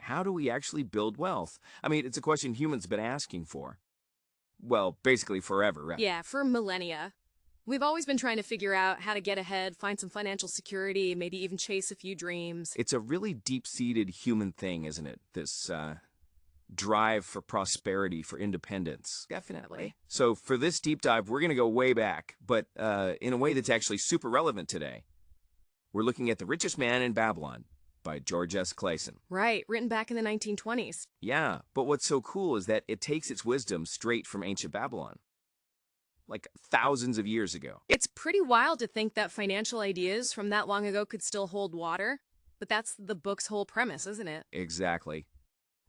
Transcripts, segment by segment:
how do we actually build wealth? I mean, it's a question humans have been asking for. Well, basically forever, right? Yeah, for millennia. We've always been trying to figure out how to get ahead, find some financial security, maybe even chase a few dreams. It's a really deep-seated human thing, isn't it? This drive for prosperity, for independence. Definitely. So for this deep dive, we're going to go way back, but in a way that's actually super relevant today. We're looking at The Richest Man in Babylon by George S. Clason. Right, written back in the 1920s. Yeah, but what's so cool is that it takes its wisdom straight from ancient Babylon, like thousands of years ago. It's pretty wild to think that financial ideas from that long ago could still hold water, but that's the book's whole premise, isn't it? Exactly.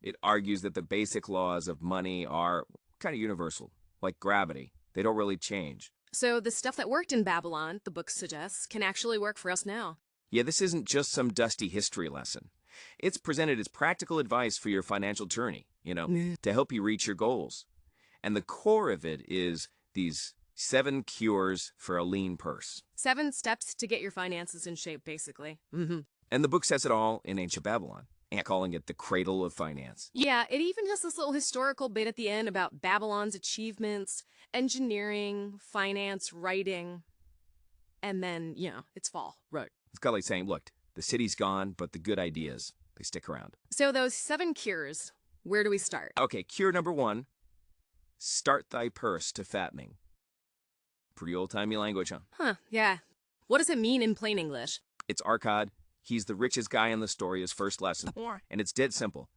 It argues that the basic laws of money are kind of universal, like gravity. They don't really change. So the stuff that worked in Babylon, the book suggests, can actually work for us now. Yeah, this isn't just some dusty history lesson. It's presented as practical advice for your financial journey, to help you reach your goals. And the core of it is these 7 cures for a lean purse. 7 steps to get your finances in shape, basically. And the book says it all in ancient Babylon, and calling it the cradle of finance. Yeah, it even has this little historical bit at the end about Babylon's achievements, engineering, finance, writing, and then, its fall. Right. It's kind of like saying, look, the city's gone, but the good ideas, they stick around. So those 7 cures, where do we start? Okay, cure number 1, start thy purse to fattening. Pretty old-timey language, huh? Huh, yeah. What does it mean in plain English? It's Arcad. He's the richest guy in the story, his first lesson. And it's dead simple.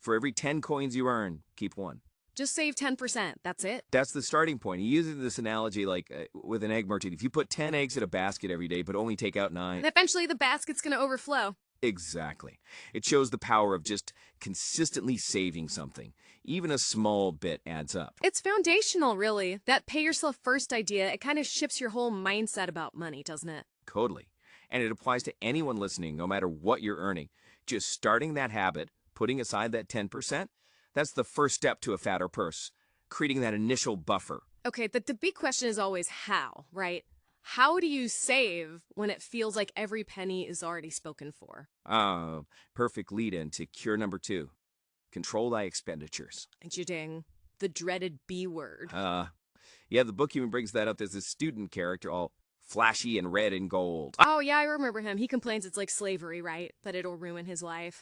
For every 10 coins you earn, keep 1. Just save 10%, that's it? That's the starting point. He uses this analogy like with an egg merchant. If you put 10 eggs in a basket every day, but only take out 9. And eventually the basket's gonna overflow. Exactly. It shows the power of just consistently saving something. Even a small bit adds up. It's foundational, really. That pay yourself first idea, it kind of shifts your whole mindset about money, doesn't it? Totally. And it applies to anyone listening, no matter what you're earning. Just starting that habit, putting aside that 10%, that's the first step to a fatter purse, creating that initial buffer. Okay, the big question is always how, right? How do you save when it feels like every penny is already spoken for? Perfect lead-in to cure number 2. Control thy expenditures. Ding, the dreaded B word. Yeah, the book even brings that up. There's this student character all flashy and red and gold. Oh, yeah, I remember him. He complains it's like slavery, right? That it'll ruin his life.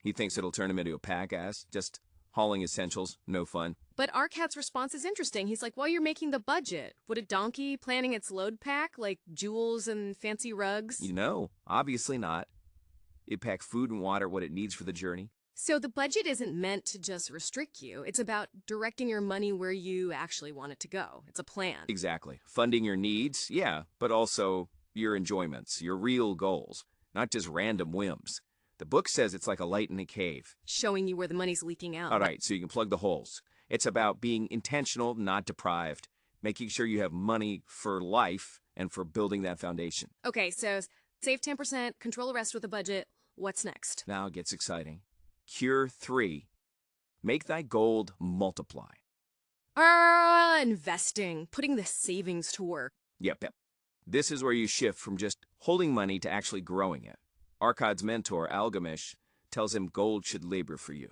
He thinks it'll turn him into a pack-ass, just hauling essentials, no fun. But Arcad's response is interesting. He's like, well, you're making the budget. Would a donkey planning its load pack, like jewels and fancy rugs? Obviously not. It packs food and water, what it needs for the journey. So the budget isn't meant to just restrict you. It's about directing your money where you actually want it to go. It's a plan. Exactly. Funding your needs, yeah, but also your enjoyments, your real goals, not just random whims. The book says it's like a light in a cave. Showing you where the money's leaking out. All right, so you can plug the holes. It's about being intentional, not deprived, making sure you have money for life and for building that foundation. Okay, so save 10%, control the rest with a budget. What's next? Now it gets exciting. Cure 3. Make thy gold multiply. Investing. Putting the savings to work. Yep. This is where you shift from just holding money to actually growing it. Arcad's mentor, Algamish, tells him gold should labor for you.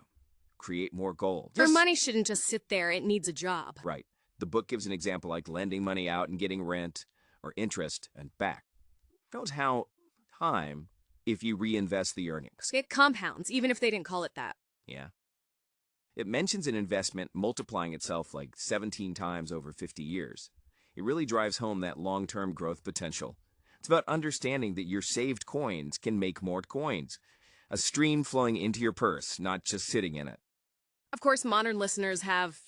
Create more gold. Your money shouldn't just sit there. It needs a job. Right. The book gives an example like lending money out and getting rent or interest and back. Knows how time if you reinvest the earnings. It compounds, even if they didn't call it that. Yeah. It mentions an investment multiplying itself like 17 times over 50 years. It really drives home that long-term growth potential. It's about understanding that your saved coins can make more coins. A stream flowing into your purse, not just sitting in it. Of course, modern listeners have,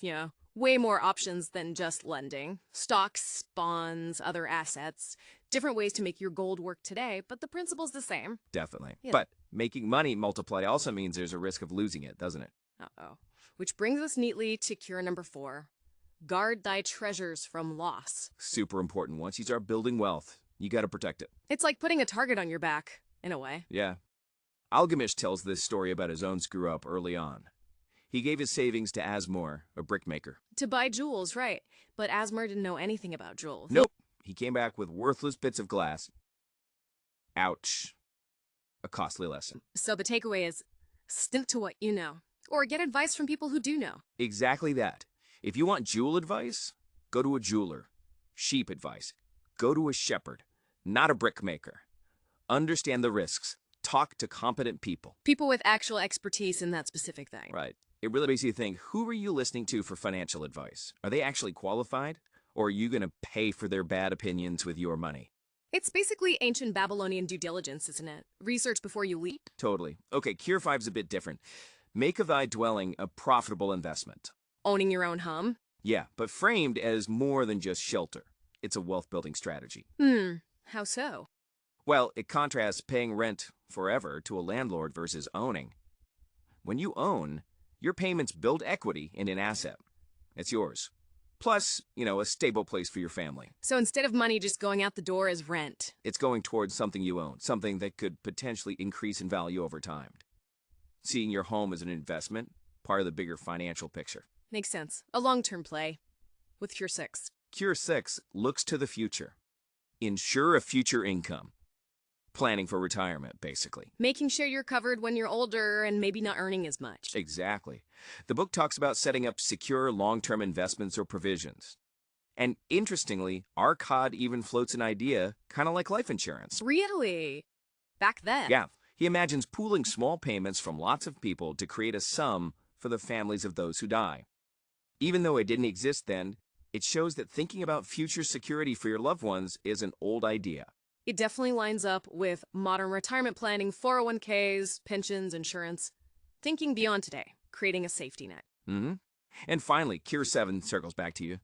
way more options than just lending. Stocks, bonds, other assets. Different ways to make your gold work today, but the principle's the same. Definitely. Yeah. But making money multiply also means there's a risk of losing it, doesn't it? Uh-oh. Which brings us neatly to cure number 4. Guard thy treasures from loss. Super important. Once you start building wealth, you got to protect it. It's like putting a target on your back, in a way. Yeah. Algamish tells this story about his own screw-up early on. He gave his savings to Asmor, a brickmaker. To buy jewels, right. But Asmor didn't know anything about jewels. Nope. He came back with worthless bits of glass. Ouch. A costly lesson. So the takeaway is, Stick to what you know, or get advice from people who do know. Exactly that. If you want jewel advice, go to a jeweler. Sheep advice, go to a shepherd, not a brickmaker. Understand the risks. Talk to competent people. People with actual expertise in that specific thing. Right. It really makes you think, who are you listening to for financial advice? Are they actually qualified? Or are you going to pay for their bad opinions with your money? It's basically ancient Babylonian due diligence, isn't it? Research before you leap. Totally. Okay, Cure 5's a bit different. Make of thy dwelling a profitable investment. Owning your own home. Yeah, but framed as more than just shelter. It's a wealth-building strategy. How so? Well, it contrasts paying rent forever to a landlord versus owning. When you own, your payments build equity in an asset. It's yours. Plus, a stable place for your family. So instead of money just going out the door as rent, it's going towards something you own, something that could potentially increase in value over time. Seeing your home as an investment, part of the bigger financial picture. Makes sense. A long-term play with Cure 6. Cure 6 looks to the future. Ensure a future income. Planning for retirement, basically. Making sure you're covered when you're older and maybe not earning as much. Exactly. The book talks about setting up secure long-term investments or provisions. And interestingly, our COD even floats an idea kind of like life insurance. Really? Back then? Yeah. He imagines pooling small payments from lots of people to create a sum for the families of those who die. Even though it didn't exist then, it shows that thinking about future security for your loved ones is an old idea. It definitely lines up with modern retirement planning, 401ks, pensions, insurance. Thinking beyond today, creating a safety net. And finally, Cure 7 circles back to you.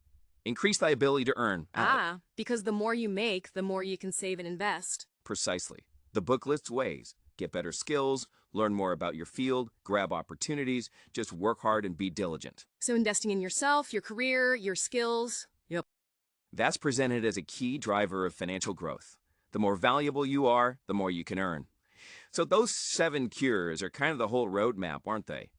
Increase thy ability to earn. Because the more you make, the more you can save and invest. Precisely. The book lists ways. Get better skills, learn more about your field, grab opportunities, just work hard and be diligent. So investing in yourself, your career, your skills. Yep. That's presented as a key driver of financial growth. The more valuable you are, the more you can earn. So those 7 cures are kind of the whole roadmap, aren't they?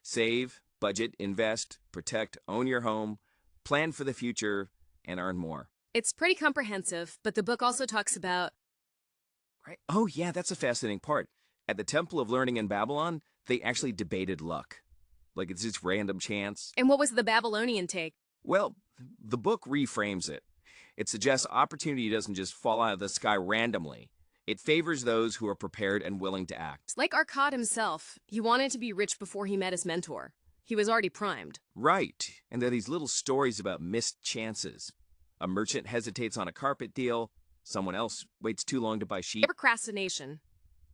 Save, budget, invest, protect, own your home, plan for the future, and earn more. It's pretty comprehensive, but the book also talks about... Right. Oh, yeah, that's a fascinating part. At the Temple of Learning in Babylon, they actually debated luck. Like it's just random chance. And what was the Babylonian take? Well, the book reframes it. It suggests opportunity doesn't just fall out of the sky randomly. It favors those who are prepared and willing to act. Like Arcad himself, he wanted to be rich before he met his mentor. He was already primed. Right. And there are these little stories about missed chances. A merchant hesitates on a carpet deal. Someone else waits too long to buy sheep. Procrastination.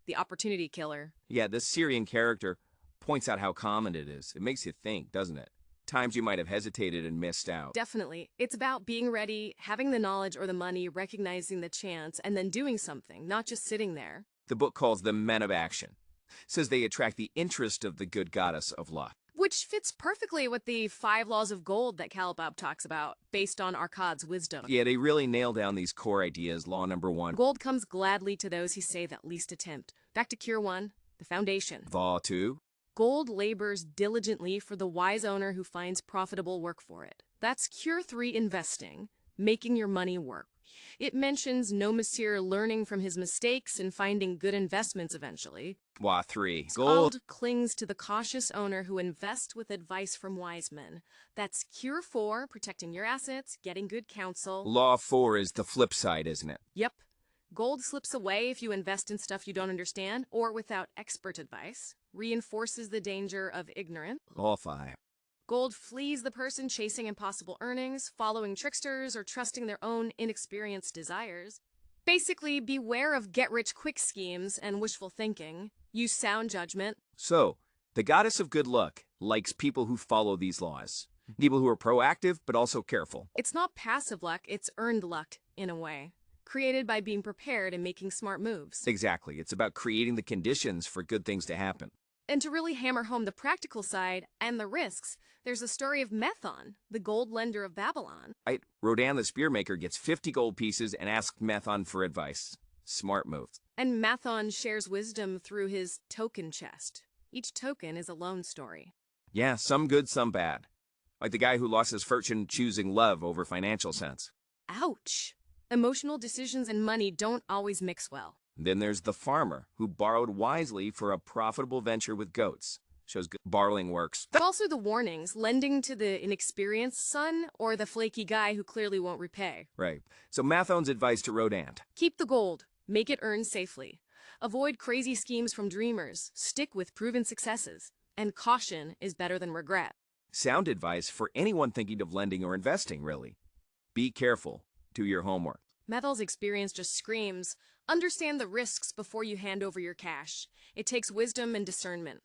The opportunity killer. Yeah, this Syrian character points out how common it is. It makes you think, doesn't it? Times you might have hesitated and missed out. Definitely. It's about being ready, having the knowledge or the money, recognizing the chance, and then doing something, not just sitting there. The book calls them men of action. Says they attract the interest of the good goddess of luck. Which fits perfectly with the 5 laws of gold that Calibab talks about, based on Arcad's wisdom. Yeah, they really nail down these core ideas. Law number 1. Gold comes gladly to those who save at least attempt. Back to Cure 1, the foundation. Law 2. Gold labors diligently for the wise owner who finds profitable work for it. That's Cure 3 investing, making your money work. It mentions no monsieur learning from his mistakes and finding good investments eventually. Law 3. Gold clings to the cautious owner who invests with advice from wise men. That's Cure 4, protecting your assets, getting good counsel. Law 4 is the flip side, isn't it? Yep. Gold slips away if you invest in stuff you don't understand or without expert advice. Reinforces the danger of ignorance. Law 5. Gold flees the person chasing impossible earnings, following tricksters, or trusting their own inexperienced desires. Basically, beware of get-rich-quick schemes and wishful thinking. Use sound judgment. So, the goddess of good luck likes people who follow these laws. People who are proactive, but also careful. It's not passive luck, it's earned luck, in a way. Created by being prepared and making smart moves. Exactly. It's about creating the conditions for good things to happen. And to really hammer home the practical side and the risks, there's a story of Methon, the gold lender of Babylon. Right. Rodan the spearmaker gets 50 gold pieces and asks Methon for advice. Smart move. And Methon shares wisdom through his token chest. Each token is a loan story. Yeah, some good, some bad. Like the guy who lost his fortune choosing love over financial sense. Ouch! Emotional decisions and money don't always mix well. Then there's the farmer who borrowed wisely for a profitable venture with goats. Shows borrowing works. But also the warnings, lending to the inexperienced son or the flaky guy who clearly won't repay. Right. So Mathon's advice to Rodant. Keep the gold. Make it earn safely. Avoid crazy schemes from dreamers. Stick with proven successes. And caution is better than regret. Sound advice for anyone thinking of lending or investing, really. Be careful. Do your homework. Methel's experience just screams, understand the risks before you hand over your cash. It takes wisdom and discernment.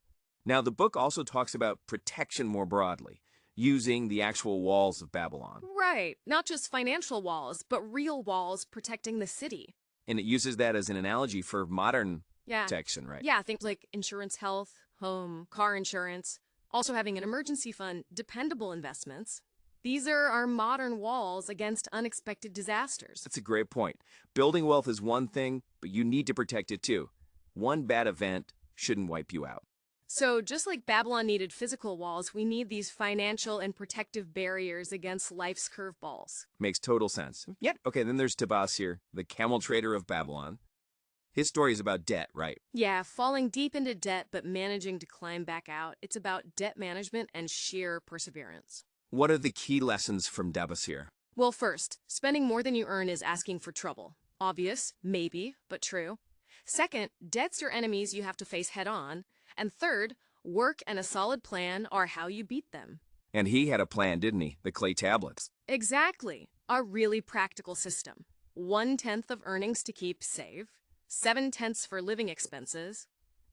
Now, the book also talks about protection more broadly, using the actual walls of Babylon. Right. Not just financial walls, but real walls protecting the city. And it uses that as an analogy for modern Yeah. protection, right? Yeah, things like insurance, health, home, car insurance, also having an emergency fund, dependable investments. These are our modern walls against unexpected disasters. That's a great point. Building wealth is one thing, but you need to protect it too. One bad event shouldn't wipe you out. So just like Babylon needed physical walls, we need these financial and protective barriers against life's curveballs. Makes total sense. Yep. Okay, then there's Tabasir, the camel trader of Babylon. His story is about debt, right? Yeah, falling deep into debt but managing to climb back out. It's about debt management and sheer perseverance. What are the key lessons from Tabasir? Well, first, spending more than you earn is asking for trouble. Obvious, maybe, but true. Second, debt's your enemies you have to face head on. And third, work and a solid plan are how you beat them. And he had a plan, didn't he? The clay tablets. Exactly. A really practical system. 1/10 of earnings to keep save, 7/10 for living expenses,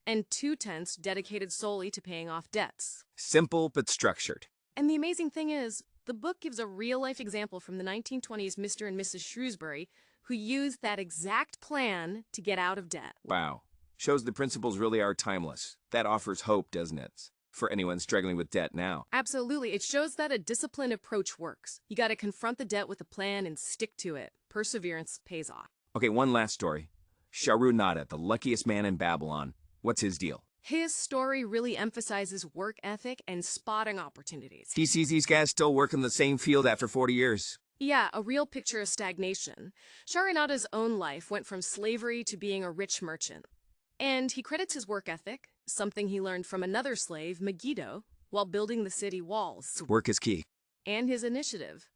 and 2/10 dedicated solely to paying off debts. Simple but structured. And the amazing thing is, the book gives a real-life example from the 1920s Mr. and Mrs. Shrewsbury who used that exact plan to get out of debt. Wow. Shows the principles really are timeless. That offers hope, doesn't it? For anyone struggling with debt now. Absolutely. It shows that a disciplined approach works. You got to confront the debt with a plan and stick to it. Perseverance pays off. Okay, one last story. Sharu-Nada, the luckiest man in Babylon. What's his deal? His story really emphasizes work ethic and spotting opportunities. He sees these guys still working the same field after 40 years. Yeah, a real picture of stagnation. Sharu-Nada's own life went from slavery to being a rich merchant. And he credits his work ethic, something he learned from another slave, Megiddo, while building the city walls. Work is key. And his initiative.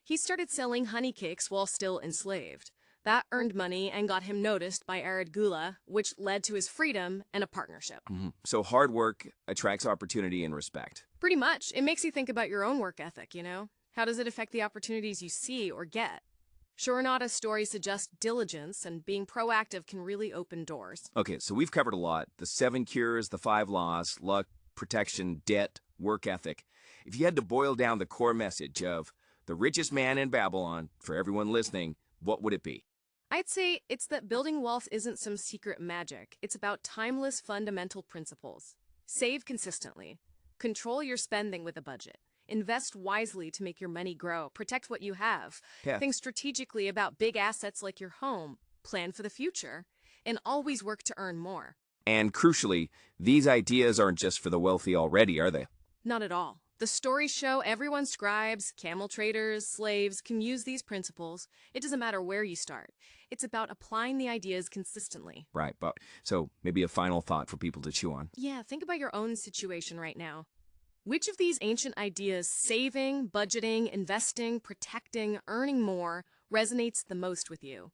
He started selling honey cakes while still enslaved. That earned money and got him noticed by Arid Gula, which led to his freedom and a partnership. So hard work attracts opportunity and respect. Pretty much. It makes you think about your own work ethic, you know? How does it affect the opportunities you see or get? Sharu-Nada's story suggests diligence, and being proactive can really open doors. Okay, so we've covered a lot. The 7 cures, the 5 laws, luck, protection, debt, work ethic. If you had to boil down the core message of the richest man in Babylon, for everyone listening, what would it be? I'd say it's that building wealth isn't some secret magic. It's about timeless fundamental principles. Save consistently. Control your spending with a budget. Invest wisely to make your money grow. Protect what you have. Yeah. Think strategically about big assets like your home. Plan for the future. And always work to earn more. And crucially, these ideas aren't just for the wealthy already, are they? Not at all. The stories show everyone scribes, camel traders, slaves can use these principles. It doesn't matter where you start. It's about applying the ideas consistently. Right, but so maybe a final thought for people to chew on. Yeah, think about your own situation right now. Which of these ancient ideas, saving, budgeting, investing, protecting, earning more, resonates the most with you?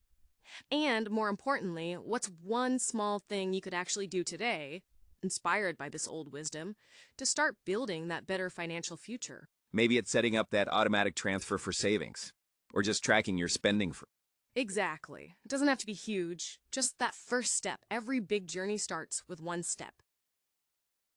And more importantly, what's one small thing you could actually do today, inspired by this old wisdom, to start building that better financial future? Maybe it's setting up that automatic transfer for savings, or just tracking your spending for. Exactly. It doesn't have to be huge, just that first step. Every big journey starts with one step.